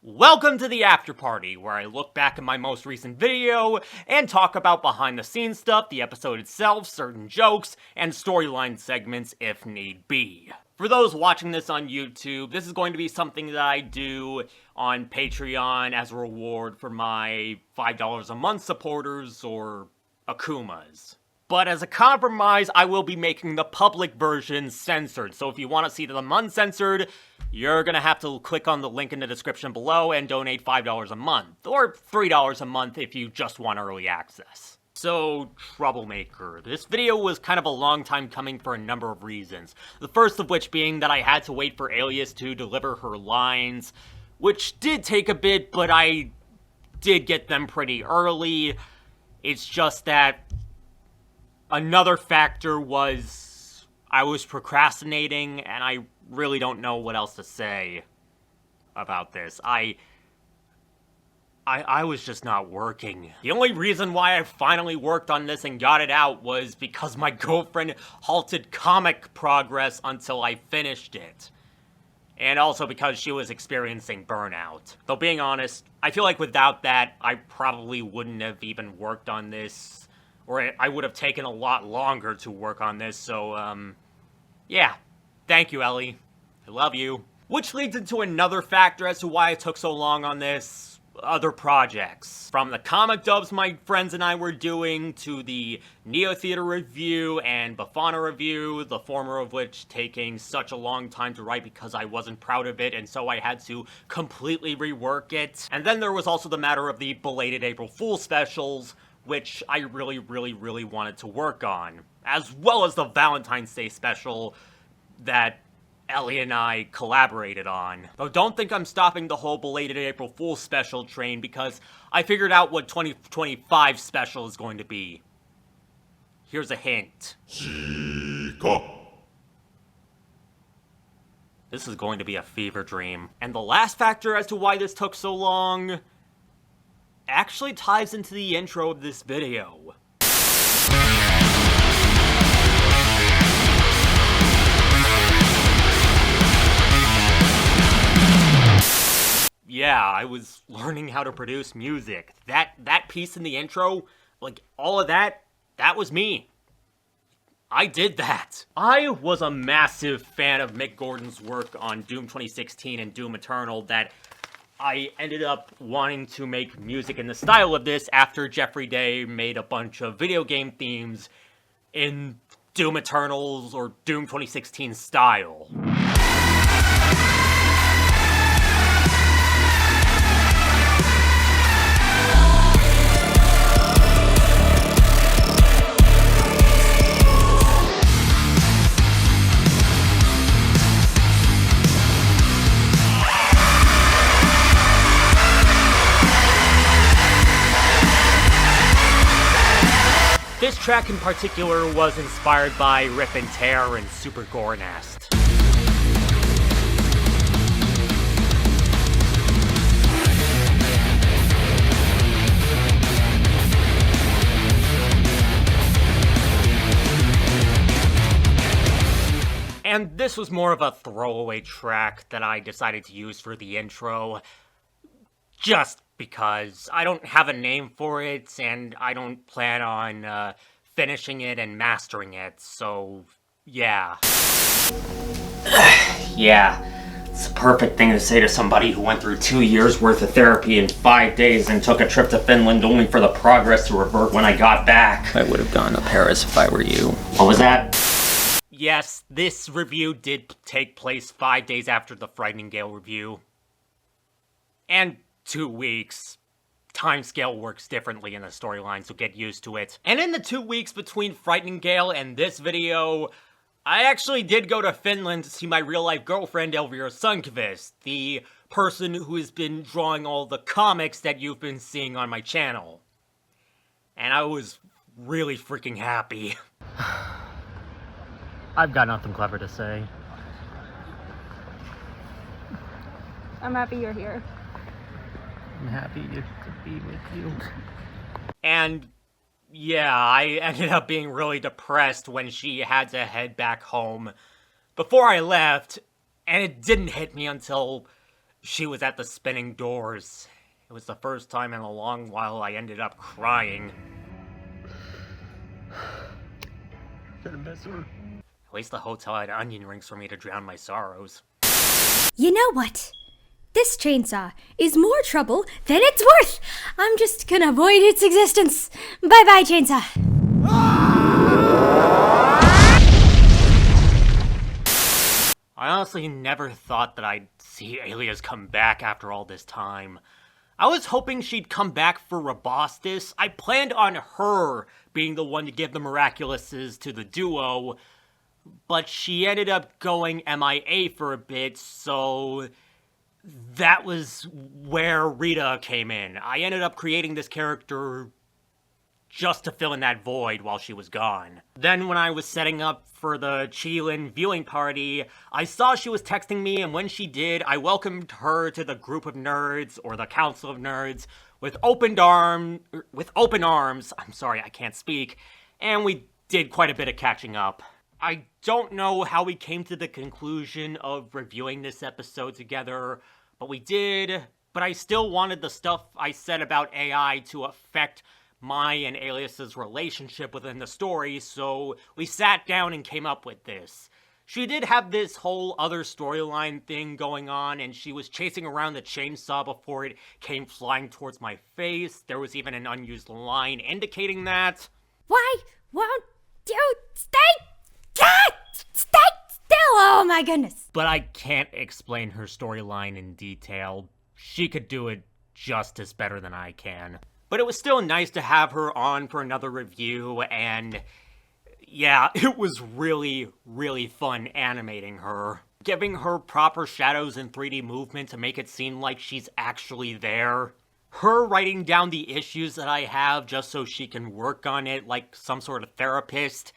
Welcome to the Afterparty, where I look back at my most recent video and talk about behind-the-scenes stuff, the episode itself, certain jokes, and storyline segments if need be. For those watching this on YouTube, this is going to be something that I do on Patreon as a reward for my $5 a month supporters, or Akumas. But as a compromise, I will be making the public version censored, so if you want to see them uncensored, you're gonna have to click on the link in the description below and donate $5 a month, or $3 a month if you just want early access. So, Troublemaker. This video was kind of a long time coming for a number of reasons. The first of which being that I had to wait for Alias to deliver her lines, which did take a bit, but I did get them pretty early. It's just that another factor was I was procrastinating, and I really don't know what else to say about this. I was just not working. The only reason why I finally worked on this and got it out was because my girlfriend halted comic progress until I finished it. And also because she was experiencing burnout. Though being honest, I feel like without that, I probably wouldn't have even worked on this. Or I would have taken a lot longer to work on this, so, yeah. Thank you, Ellie. I love you. Which leads into another factor as to why I took so long on this. Other projects. From the comic dubs my friends and I were doing, to the Neo Theater review and Bafana review, the former of which taking such a long time to write because I wasn't proud of it, and so I had to completely rework it. And then there was also the matter of the belated April Fool specials, which I really wanted to work on, as well as the Valentine's Day special that Ellie and I collaborated on. Though don't think I'm stopping the whole belated April Fool's special train, because I figured out what 2025 special is going to be. Here's a hint. This is going to be a fever dream. And the last factor as to why this took so long actually ties into the intro of this video. Yeah, I was learning how to produce music. That piece in the intro, like, all of that was me. I did that. I was a massive fan of Mick Gordon's work on Doom 2016 and Doom Eternal that I ended up wanting to make music in the style of this after Jeffrey Day made a bunch of video game themes in Doom Eternal's or Doom 2016 style. This track in particular was inspired by Rip and Tear and Super Gore Nest. And this was more of a throwaway track that I decided to use for the intro, just because I don't have a name for it, and I don't plan on finishing it and mastering it, so yeah. Yeah, it's a perfect thing to say to somebody who went through 2 years worth of therapy in 5 days and took a trip to Finland only for the progress to revert when I got back. I would have gone to Paris if I were you. What was that? Yes, this review did take place 5 days after the Frightening Gale review. And 2 weeks. Timescale works differently in the storyline, so get used to it. And in the 2 weeks between Frightening Gale and this video, I actually did go to Finland to see my real-life girlfriend, Elvira Sundqvist, the person who has been drawing all the comics that you've been seeing on my channel. And I was really freaking happy. I've got nothing clever to say. I'm happy you're here. I'm happy to be with you. And yeah, I ended up being really depressed when she had to head back home before I left, and it didn't hit me until She was at the spinning doors. It was the first time in a long while I ended up crying. Gonna miss her. At least the hotel had onion rings for me to drown my sorrows. You know what? This chainsaw is more trouble than it's worth. I'm just gonna avoid its existence. Bye-bye, chainsaw. I honestly never thought that I'd see Alias come back after all this time. I was hoping she'd come back for Robostis. I planned on her being the one to give the Miraculouses to the duo, but she ended up going MIA for a bit, so that was where Rita came in. I ended up creating this character just to fill in that void while she was gone. Then when I was setting up for the Chilin viewing party, I saw she was texting me, and when she did, I welcomed her to the group of nerds, or the council of nerds, with open arms. I'm sorry, I can't speak. And we did quite a bit of catching up. I don't know how we came to the conclusion of reviewing this episode together, but we did. But I still wanted the stuff I said about AI to affect my and Alias's relationship within the story, so we sat down and came up with this. She did have this whole other storyline thing going on, and she was chasing around the chainsaw before it came flying towards my face. There was even an unused line indicating that. Why won't you stay still? Oh my goodness. But I can't explain her storyline in detail. She could do it just as better than I can. But it was still nice to have her on for another review, and yeah, it was really, really fun animating her. Giving her proper shadows and 3D movement to make it seem like she's actually there. Her writing down the issues that I have just so she can work on it like some sort of therapist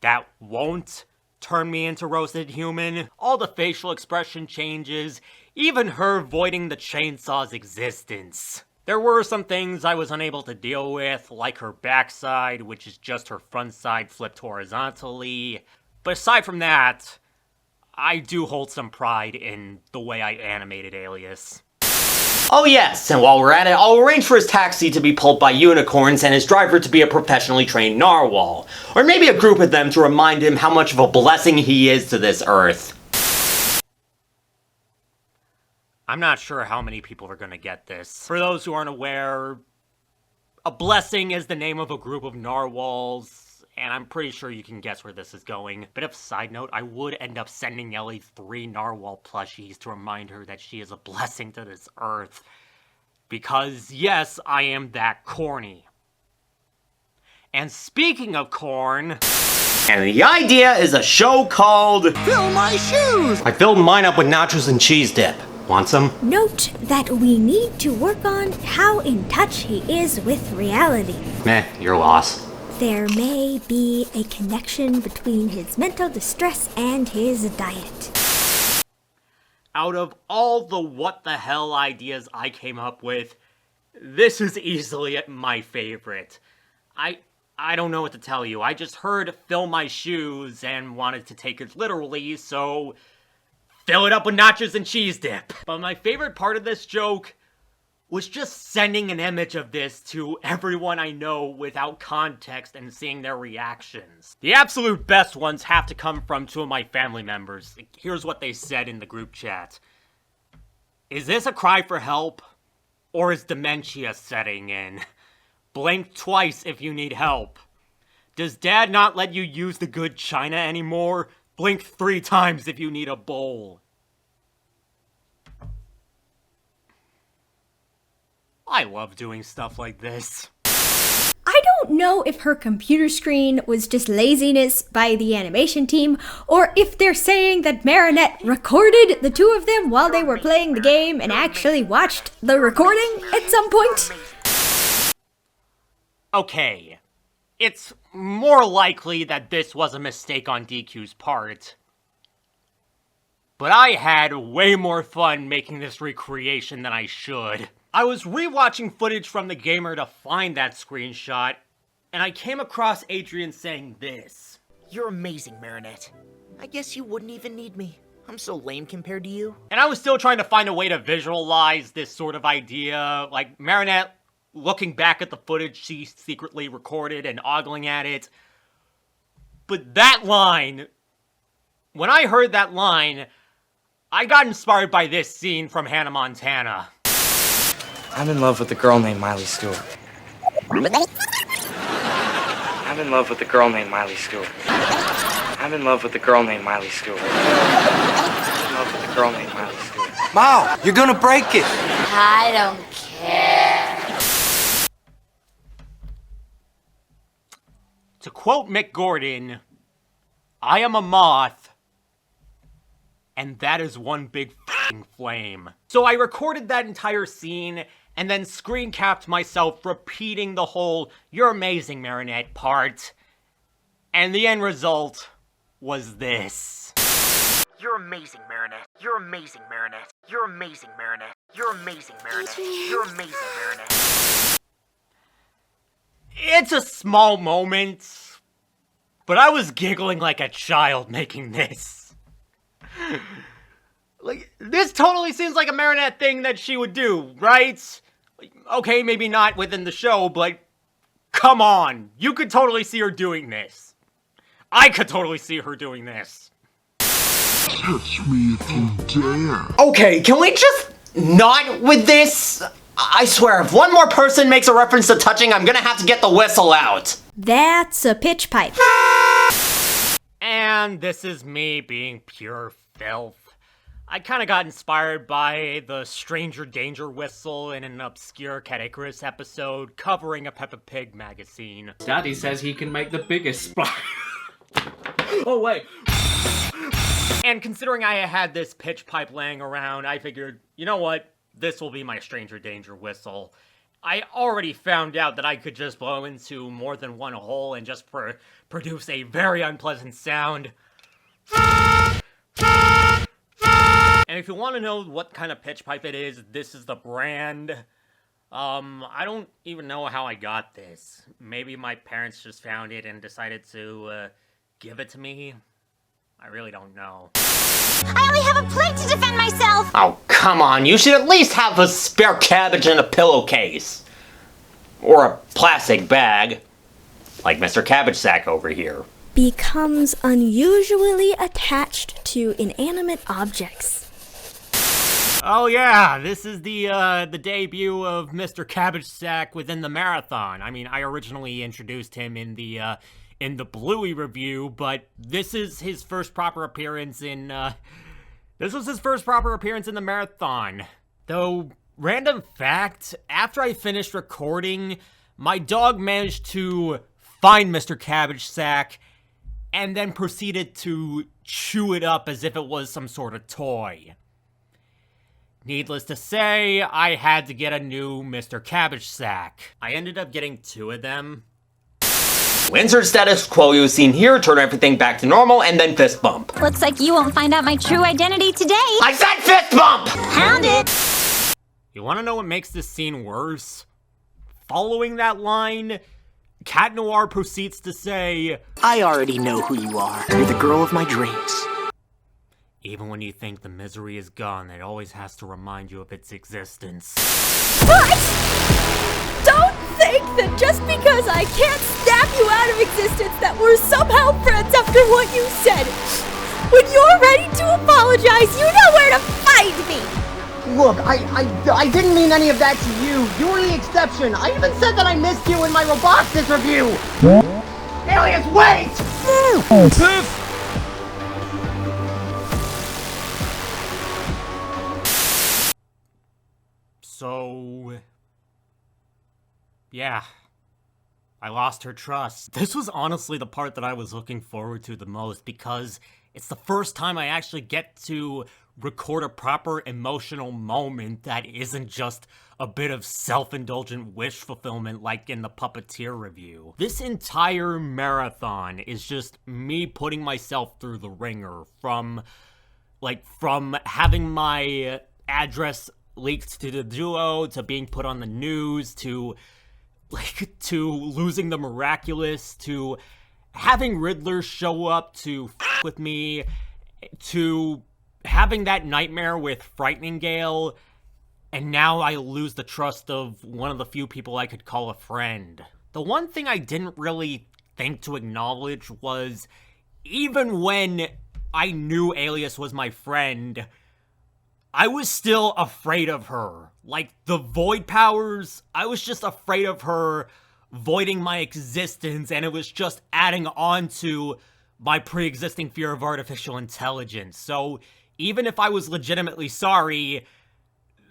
that won't turn me into roasted human. All the facial expression changes, even her voiding the chainsaw's existence. There were some things I was unable to deal with, like her backside, which is just her front side flipped horizontally. But aside from that, I do hold some pride in the way I animated Alias. Oh yes, and while we're at it, I'll arrange for his taxi to be pulled by unicorns and his driver to be a professionally trained narwhal. Or maybe a group of them to remind him how much of a blessing he is to this earth. I'm not sure how many people are gonna get this. For those who aren't aware, a blessing is the name of a group of narwhals, and I'm pretty sure you can guess where this is going. Bit of a side note, I would end up sending Ellie 3 narwhal plushies to remind her that she is a blessing to this earth. Because yes, I am that corny. And speaking of corn... And the idea is a show called... Fill My Shoes! I filled mine up with nachos and cheese dip. Want some? Note that we need to work on how in touch he is with reality. Meh, your loss. There may be a connection between his mental distress and his diet. Out of all the what the hell ideas I came up with, this is easily my favorite. I don't know what to tell you. I just heard fill my shoes and wanted to take it literally, so fill it up with nachos and cheese dip. But my favorite part of this joke was just sending an image of this to everyone I know without context and seeing their reactions. The absolute best ones have to come from 2 of my family members. Here's what they said in the group chat. Is this a cry for help? Or is dementia setting in? Blink twice if you need help. Does Dad not let you use the good china anymore? Blink 3 times if you need a bowl. I love doing stuff like this. I don't know if her computer screen was just laziness by the animation team, or if they're saying that Marinette recorded the 2 of them while they were playing the game and actually watched the recording at some point. Okay, it's more likely that this was a mistake on DQ's part. But I had way more fun making this recreation than I should. I was rewatching footage from the gamer to find that screenshot, and I came across Adrian saying this. You're amazing, Marinette. I guess you wouldn't even need me. I'm so lame compared to you. And I was still trying to find a way to visualize this sort of idea, like Marinette looking back at the footage she secretly recorded and ogling at it. But that line, when I heard that line, I got inspired by this scene from Hannah Montana. I'm in love with a girl named Miley Stewart. I'm in love with a girl named Miley Stewart. I'm in love with a girl named Miley Stewart. I'm in love with a girl named Miley Stewart. Mao, you're gonna break it. I don't care. To quote Mick Gordon, I am a moth, and that is one big f***ing flame. So I recorded that entire scene, and then screen capped myself repeating the whole "You're amazing, Marinette" part. And the end result was this. You're amazing, Marinette. You're amazing, Marinette. You're amazing, Marinette. You're amazing, Marinette. You're amazing, Marinette. It's a small moment, but I was giggling like a child making this. Like, this totally seems like a Marinette thing that she would do, right? Like, okay, maybe not within the show, but come on. You could totally see her doing this. I could totally see her doing this. Touch me if you dare. Okay, can we just not with this? I swear, if one more person makes a reference to touching, I'm gonna have to get the whistle out. That's a pitch pipe. And this is me being pure filth. I kinda got inspired by the Stranger Danger whistle in an obscure Cat Icarus episode covering a Peppa Pig magazine. Daddy says he can make the biggest splash. Oh, wait. And considering I had this pitch pipe laying around, I figured, you know what? This will be my Stranger Danger whistle. I already found out that I could just blow into more than one hole and just produce a very unpleasant sound. And if you want to know what kind of pitch pipe it is, this is the brand. I don't even know how I got this. Maybe my parents just found it and decided to, give it to me. I really don't know. I only have a plate to defend myself! Oh, come on. You should at least have a spare cabbage in a pillowcase. Or a plastic bag. Like Mr. Cabbage Sack over here. Becomes unusually attached to inanimate objects. Oh yeah, this is the debut of Mr. Cabbage Sack within the marathon. I mean, I originally introduced him in the Bluey review, but this is his first proper appearance in, this was his first proper appearance in the marathon. Though, random fact, after I finished recording, my dog managed to find Mr. Cabbage Sack and then proceeded to chew it up as if it was some sort of toy. Needless to say, I had to get a new Mr. Cabbage Sack. I ended up getting 2 of them. Insert status quo you seen here, turn everything back to normal, and then fist bump. Looks like you won't find out my true identity today. I said fist bump! Pound it! You wanna know what makes this scene worse? Following that line, Cat Noir proceeds to say, I already know who you are. You're the girl of my dreams. even when you think the misery is gone, it always has to remind you of its existence. What? Don't think that just because I can't snap you out of existence that we're somehow friends after what you said. When you're ready to apologize, you know where to find me! Look, I didn't mean any of that to you. You were the exception. I even said that I missed you in my Roboxis review. Alias, wait! So, yeah, I lost her trust. This was honestly the part that I was looking forward to the most because it's the first time I actually get to record a proper emotional moment that isn't just a bit of self-indulgent wish fulfillment like in the Puppeteer review. This entire marathon is just me putting myself through the ringer from having my address leaked to the duo, to being put on the news, to losing the Miraculous, to having Riddler show up to f with me, to having that nightmare with Frightening Gale, and now I lose the trust of one of the few people I could call a friend. The one thing I didn't really think to acknowledge was, even when I knew Alias was my friend, I was still afraid of her. Like, the void powers, I was just afraid of her voiding my existence, and it was just adding on to my pre-existing fear of artificial intelligence. So, even if I was legitimately sorry,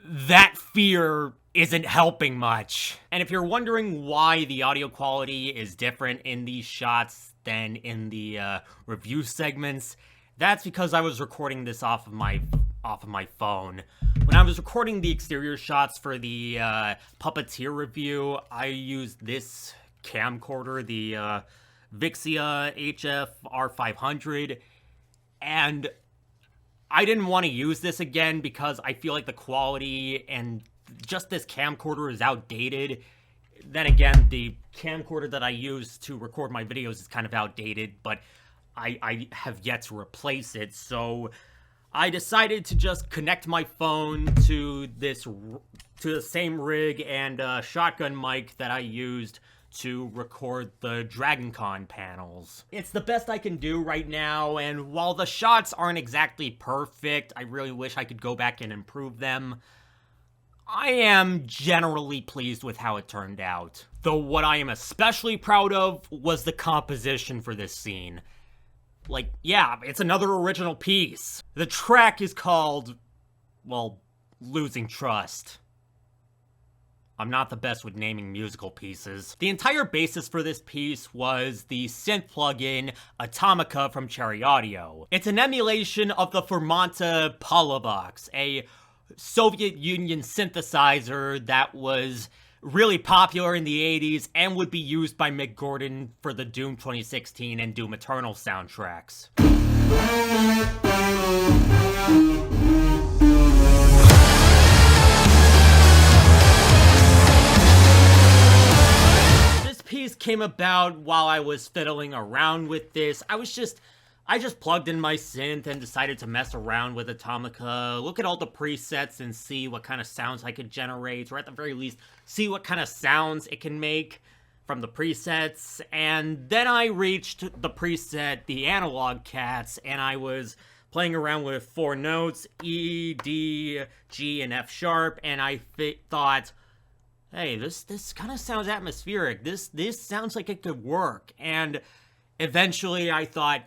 that fear isn't helping much. And if you're wondering why the audio quality is different in these shots than in the review segments, that's because I was recording this off of my phone. When I was recording the exterior shots for the Puppeteer review, I used this camcorder, the Vixia HF R500, and I didn't want to use this again because I feel like the quality and just this camcorder is outdated. Then again, the camcorder that I use to record my videos is kind of outdated, but I have yet to replace it, so I decided to just connect my phone to the same rig and shotgun mic that I used to record the DragonCon panels. It's the best I can do right now, and while the shots aren't exactly perfect, I really wish I could go back and improve them. I am generally pleased with how it turned out. Though what I am especially proud of was the composition for this scene. Like, yeah, it's another original piece. The track is called, well, Losing Trust. I'm not the best with naming musical pieces. The entire basis for this piece was the synth plugin Atomica from Cherry Audio. It's an emulation of the Fermata Polovox, a Soviet Union synthesizer that was really popular in the 80s and would be used by Mick Gordon for the Doom 2016 and Doom Eternal soundtracks. This piece came about while I was fiddling around with this. I just plugged in my synth and decided to mess around with Atomica, look at all the presets and see what kind of sounds I could generate, or at the very least, see what kind of sounds it can make from the presets. And then I reached the preset, the Analog Cats, and I was playing around with 4 notes, E, D, G, and F sharp, and I thought, hey, this kind of sounds atmospheric. This sounds like it could work. And eventually I thought,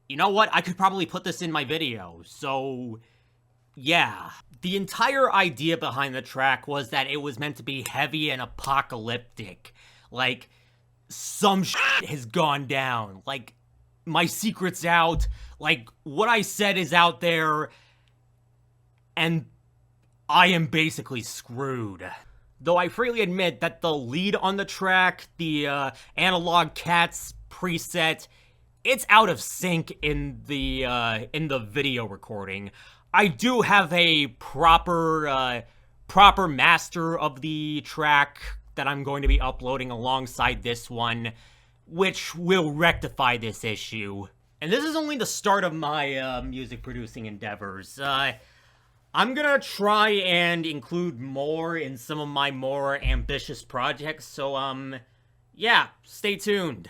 you know what? I could probably put this in my video. So, yeah. The entire idea behind the track was that it was meant to be heavy and apocalyptic. Like, some shit has gone down. Like, my secret's out. Like, what I said is out there. And I am basically screwed. Though I freely admit that the lead on the track, the Analog Cats preset, it's out of sync in the video recording. I do have a proper master of the track that I'm going to be uploading alongside this one, which will rectify this issue. And this is only the start of my music producing endeavors. I'm gonna try and include more in some of my more ambitious projects, so yeah, stay tuned.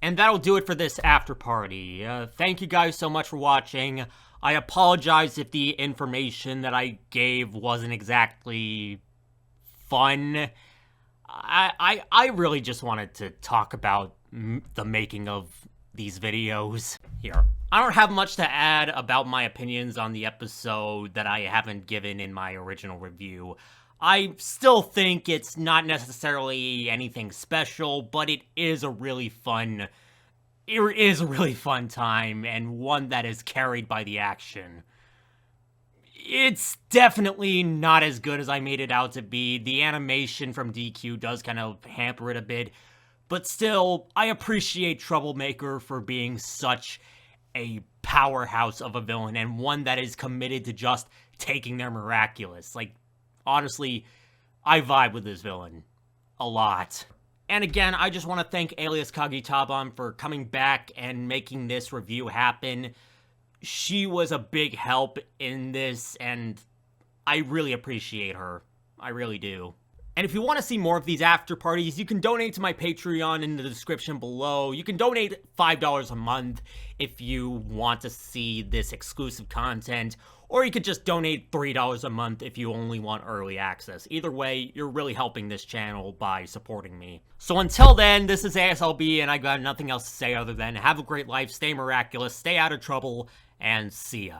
And that'll do it for this after party. Thank you guys so much for watching. I apologize if the information that I gave wasn't exactly fun. I really just wanted to talk about the making of these videos. Here, I don't have much to add about my opinions on the episode that I haven't given in my original review. I still think it's not necessarily anything special, but it is a really fun time, and one that is carried by the action. It's definitely not as good as I made it out to be. The animation from DQ does kind of hamper it a bit, but still, I appreciate Troublemaker for being such a powerhouse of a villain, and one that is committed to just taking their Miraculous. Like, honestly, I vibe with this villain a lot. And again, I just want to thank Alias Kagitaban for coming back and making this review happen. she was a big help in this, and I really appreciate her. I really do. And if you want to see more of these after parties, you can donate to my Patreon in the description below. You can donate $5 a month if you want to see this exclusive content, or you could just donate $3 a month if you only want early access. Either way, you're really helping this channel by supporting me. So until then, this is ASLB, and I got nothing else to say other than have a great life, stay miraculous, stay out of trouble, and see ya.